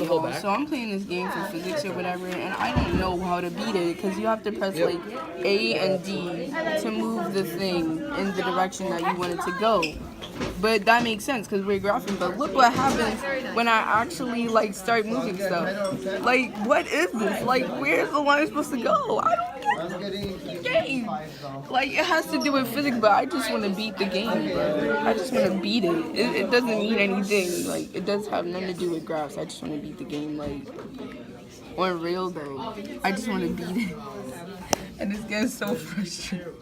So I'm playing this game for physics or whatever, and I don't know how to beat it because you have to press like A and D to move the thing in the direction that you want it to go. But that makes sense because we're graphing. But look what happens when I actually like start moving stuff. Like, what is this? Like, where's the line supposed to go? I don't get the game. Like, it has to do with physics, but I just want to beat the game, bro. I just want to beat it. It doesn't mean anything. Like, it does have nothing to do with graphs. I just want to beat the game. Like, on real though, I just want to beat it. And it's getting so frustrating.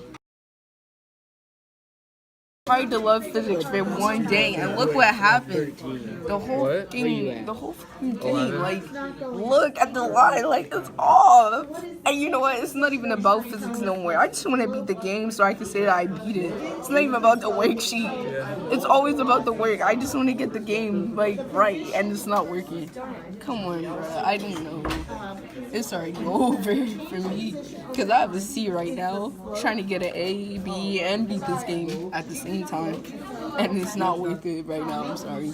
Tried to love physics for one day, and look what happened. The whole fucking game, like, look at the line, like, it's off. And you know what? It's not even about physics no more. I just want to beat the game so I can say that I beat it. It's not even about the worksheet. It's always about the work. I just want to get the game, like, right, and it's not working. Come on, bro. I don't know. It's already over for me, because I have a C right now, trying to get an A, B, and beat this game at the same time, and it's not worth it right now. I'm sorry.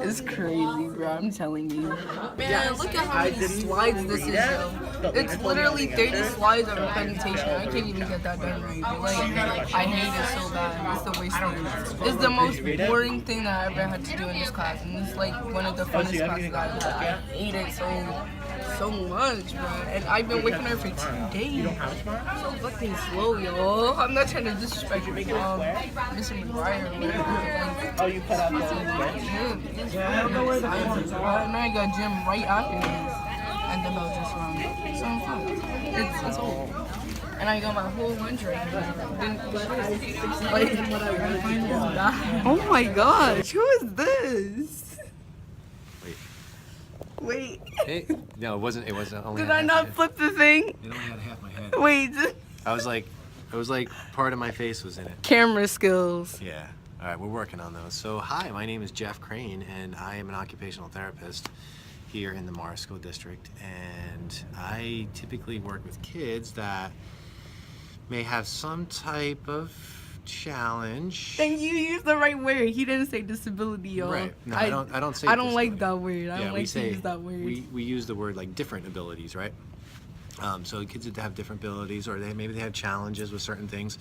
It's crazy, bro. I'm telling you. Man, look at how many slides this is, though. It's literally 30 slides of a presentation. I can't even get that done right. But, like, I hate it so bad. It's the worst thing. It's the most boring thing that I ever had to do in this class, and it's like one of the funnest classes I've had. I hate it so much, bro. And I've been working on it for 2 days. So fucking slow, yo. I'm not trying to disrespect Mr. McGuire or whatever. Oh, you cut out the gym. And I got gym right after this. And the bell just rung. So I'm fine. It's over. And I got my whole lunch right here. Oh my gosh, who is this? Wait. Hey, no, it wasn't only. Did I not flip the thing? It only had half my head. Wait. I was like, it was like part of my face was in it. Camera skills. Yeah. All right, we're working on those. So, hi, my name is Jeff Crane, and I am an occupational therapist here in the Morris School District. And I typically work with kids that may have some type of challenge. Then you used the right word. He didn't say disability, y'all. Right. No, I don't say. I don't like that word. I don't like to use that word. We use the word like different abilities, right? So kids that have different abilities, or maybe they have challenges with certain things,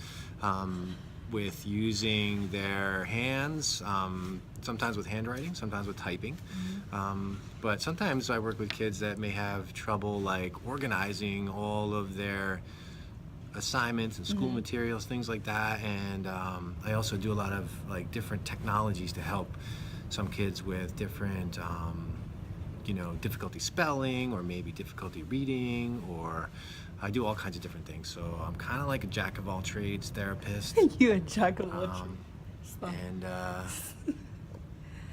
with using their hands. Sometimes with handwriting, sometimes with typing. But sometimes I work with kids that may have trouble like organizing all of their assignments and school materials, things like that. And I also do a lot of like different technologies to help some kids with different difficulty spelling, or maybe difficulty reading, or I do all kinds of different things. So I'm kind of like a jack of all trades therapist. You a jack of all trades. And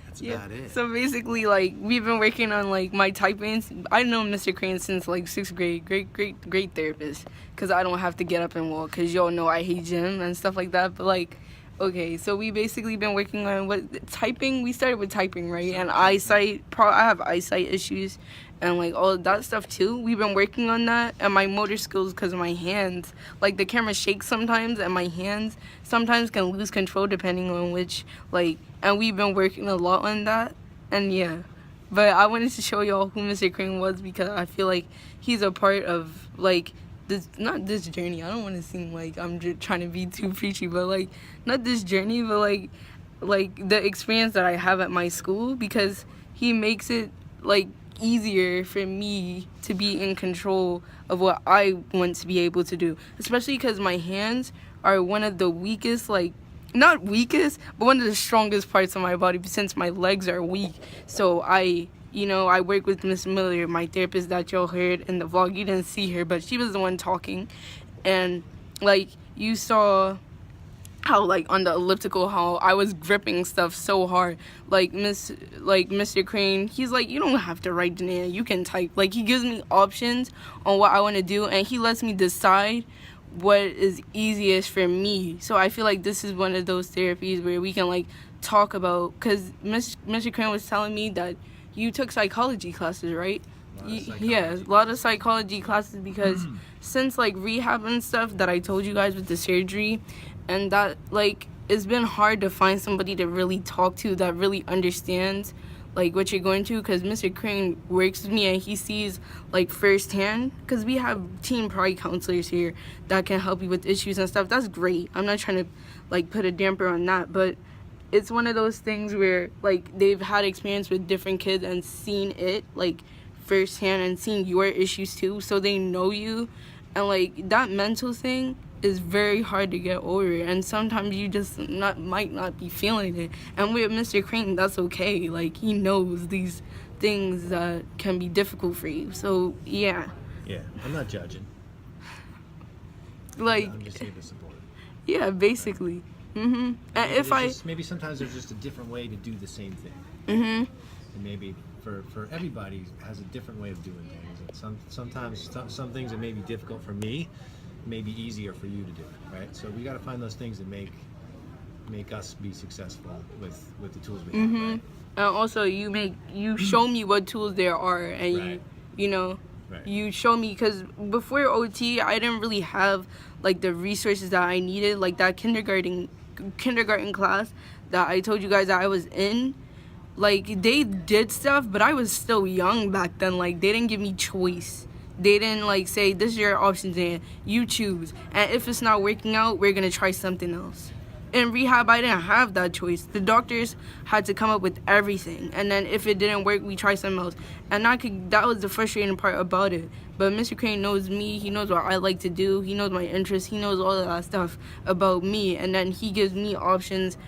that's about it. So basically, like, we've been working on like my typing. I know Mr. Crane since like 6th grade. Great therapist, because I don't have to get up and walk, because y'all know I hate gym and stuff like that. But like, okay, so we basically been working on typing. We started with typing, right? And eyesight. I have eyesight issues, and like all of that stuff too. We've been working on that, and my motor skills, because of my hands. Like, the camera shakes sometimes, and my hands sometimes can lose control depending on which, like, and we've been working a lot on that. And yeah, but I wanted to show y'all who Mr. Crane was, because I feel like he's a part of like not this journey. I don't want to seem like I'm just trying to be too preachy, but like, not this journey, but like the experience that I have at my school, because he makes it like easier for me to be in control of what I want to be able to do, especially because my hands are one of the weakest, like, not weakest, but one of the strongest parts of my body, since my legs are weak. So I work with Miss Miller, my therapist that y'all heard in the vlog. You didn't see her, but she was the one talking. And like, you saw how like on the elliptical, how I was gripping stuff so hard. Like Mr. Crane, he's like, you don't have to write down, you can type. Like, he gives me options on what I want to do, and he lets me decide what is easiest for me. So I feel like this is one of those therapies where we can like talk about, because Mr. Crane was telling me that you took psychology classes, right? Yeah, a lot of psychology classes, because since like rehab and stuff that I told you guys with the surgery, and that like it's been hard to find somebody to really talk to that really understands like what you're going to, because Mr. Crane works with me and he sees like firsthand, because we have teen pride counselors here that can help you with issues and stuff. That's great. I'm not trying to like put a damper on that, but it's one of those things where like they've had experience with different kids and seen it like firsthand and seen your issues too, so they know you. And like that mental thing is very hard to get over, and sometimes you just might not be feeling it. And with Mr. Crane, that's okay. Like, he knows these things that can be difficult for you. So yeah, I'm not judging, like, I'm just here to support. yeah, basically. And if maybe sometimes there's just a different way to do the same thing, and maybe for everybody has a different way of doing things. And sometimes some things that may be difficult for me may be easier for you to do, right? So we got to find those things that make us be successful with the tools we have, right? And also you show me what tools there are, and Right. you know, Right. you show me, because before OT I didn't really have like the resources that I needed, like that kindergarten class that I told you guys that I was in. Like, they did stuff, but I was still young back then. Like, they didn't give me choice. They didn't like say, this is your options and you choose, and if it's not working out, we're gonna try something else. In rehab, I didn't have that choice. The doctors had to come up with everything, and then if it didn't work, we try something else. And that was the frustrating part about it. But Mr. Crane knows me. He knows what I like to do. He knows my interests. He knows all of that stuff about me, and then he gives me options.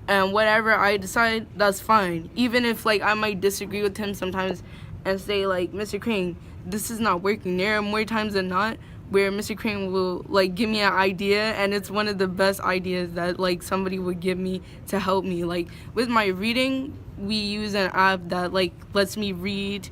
And whatever I decide, that's fine. Even if like I might disagree with him sometimes and say like, Mr. Crane, this is not working. There are more times than not where Mr. Crane will like give me an idea, and it's one of the best ideas that like somebody would give me to help me. Like with my reading, we use an app that like lets me read,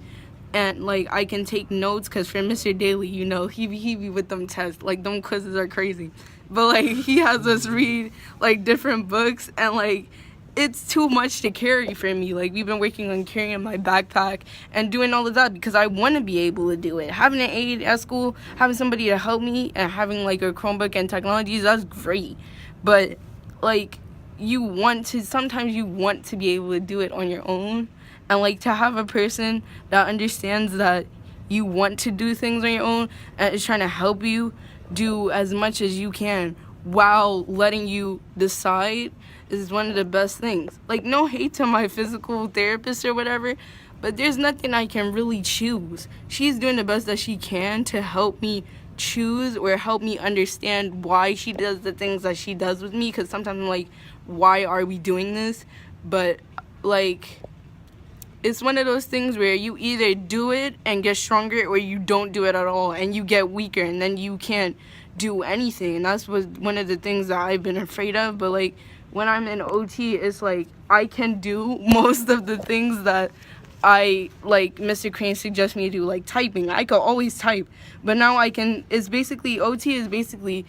and like I can take notes, because for Mr. Daly, you know, he be with them tests, like them quizzes are crazy. But like he has us read like different books, and like it's too much to carry for me. Like, we've been working on carrying my backpack and doing all of that because I want to be able to do it. Having an aide at school, having somebody to help me, and having like a Chromebook and technologies, that's great. But like, sometimes you want to be able to do it on your own, and like to have a person that understands that you want to do things on your own and is trying to help you do as much as you can while letting you decide is one of the best things. Like, no hate to my physical therapist or whatever, but there's nothing I can really choose. She's doing the best that she can to help me choose or help me understand why she does the things that she does with me, because sometimes I'm like, why are we doing this? But like, it's one of those things where you either do it and get stronger, or you don't do it at all and you get weaker, and then you can't do anything. And that's one of the things that I've been afraid of. But like, when I'm in OT, it's like I can do most of the things that Mr. Crane suggests me to do, like typing. I could always type, but now I can. OT is basically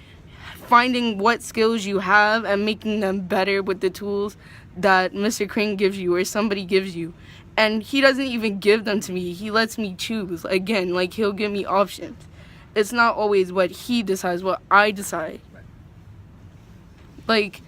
finding what skills you have and making them better with the tools that Mr. Crane gives you or somebody gives you. And he doesn't even give them to me. He lets me choose. Again, like, he'll give me options. It's not always what he decides, what I decide. Like,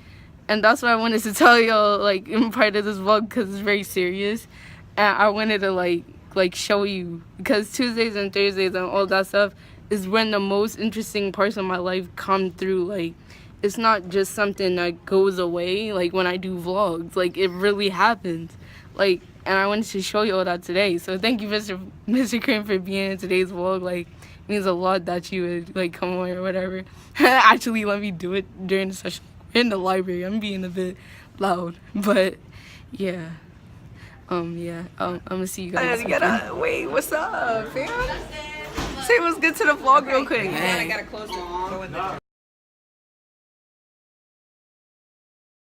and that's what I wanted to tell y'all, like, in part of this vlog, because it's very serious. And I wanted to, like show you, because Tuesdays and Thursdays and all that stuff is when the most interesting parts of my life come through. Like, it's not just something that goes away, like, when I do vlogs. Like, it really happens. Like, and I wanted to show you all that today. So thank you, Mr. Crane, for being in today's vlog. Like, it means a lot that you would, like, come on or whatever. Actually, let me do it during the session in the library. I'm being a bit loud, but yeah. I'm gonna see you guys. Wait, what's up, fam? Say what's good to the vlog real quick. I gotta close it.